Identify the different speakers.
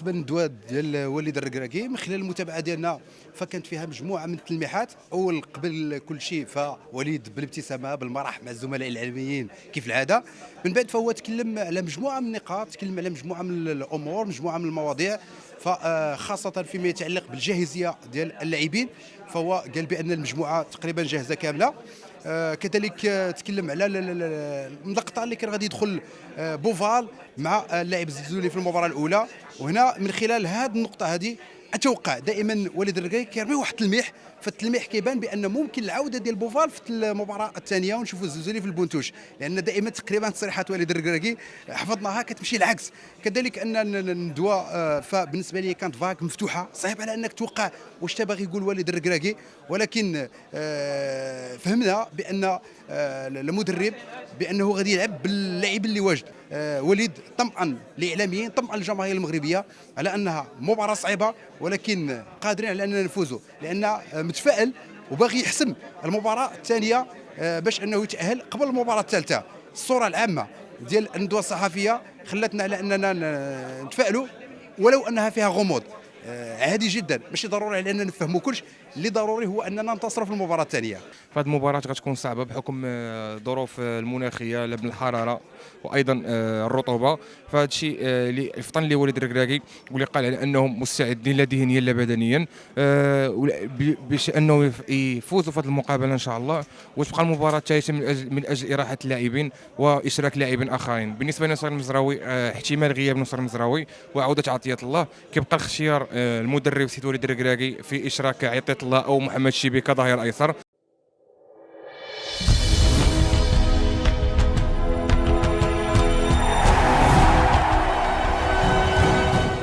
Speaker 1: بالنسبه للندوه ديال وليد الركراكي من خلال المتابعه ديالنا فكانت فيها مجموعه من التلميحات. اول قبل كل شيء فوليد بالابتسامه بالمرح مع الزملاء الاعلاميين كيف العاده. من بعد فهو تكلم على مجموعه من النقاط، تكلم على مجموعه من الامور، مجموعه من المواضيع، فخاصه فيما يتعلق بالجاهزيه ديال اللاعبين. فهو قال بان المجموعه تقريبا جاهزه كامله. كذلك تكلم على المقطع اللي كان غادي يدخل بوفال مع اللاعب الزلزولي في المباراه الاولى. وهنا من خلال هذه النقطه هذه اتوقع دائما وليد الركراكي كيرمي واحد التلميح، فالتلميح كيبان بان ممكن العوده ديال بوفال في المباراه الثانيه ونشوفوا الزلزولي في البونتوش، لان دائما تقريبا تصريحات وليد الركراكي حفظناها كتمشي العكس. كذلك ان الندوه فبالنسبه لي كانت فاك مفتوحه، صعيب على انك توقع واش تا باغي يقول وليد الركراكي، ولكن فهمنا بان المدرب بانه غادي يلعب باللاعب اللي واجد. وليد طمأن الاعلاميين، طمأن الجماهير المغربيه على انها مباراه صعيبه ولكن قادرين على اننا نفوزوا، لان متفائل وباغي يحسم المباراه الثانيه باش انه يتاهل قبل المباراه الثالثه. الصوره العامه ديال الندوه الصحفيه خلتنا على اننا نتفائلوا ولو انها فيها غموض. عادي جدا، ماشي ضروري على اننا نفهموا كلش، اللي ضروري هو اننا ننتصروا في المباراه الثانيه.
Speaker 2: فهاد المباراة غتكون صعبة بحكم الظروف المناخية من الحرارة وأيضا الرطوبة. فهاد الشيء اللي فطن لي وليد الركراكي واللي قال على أنهم مستعدين لا ذهنيا لا بدنيا باش أنه يفوزوا في هذه المقابلة إن شاء الله، وتبقى المباراة الثالثة من أجل إراحة اللاعبين وإشراك لاعبين آخرين. بالنسبة لنصر المزراوي احتمال غياب نصر المزراوي وعودة عطية الله، كيبقى اختيار المدرب سيد وليد الركراكي في إشراك عطية الله أو محمد الشيبي كظهير أيسر.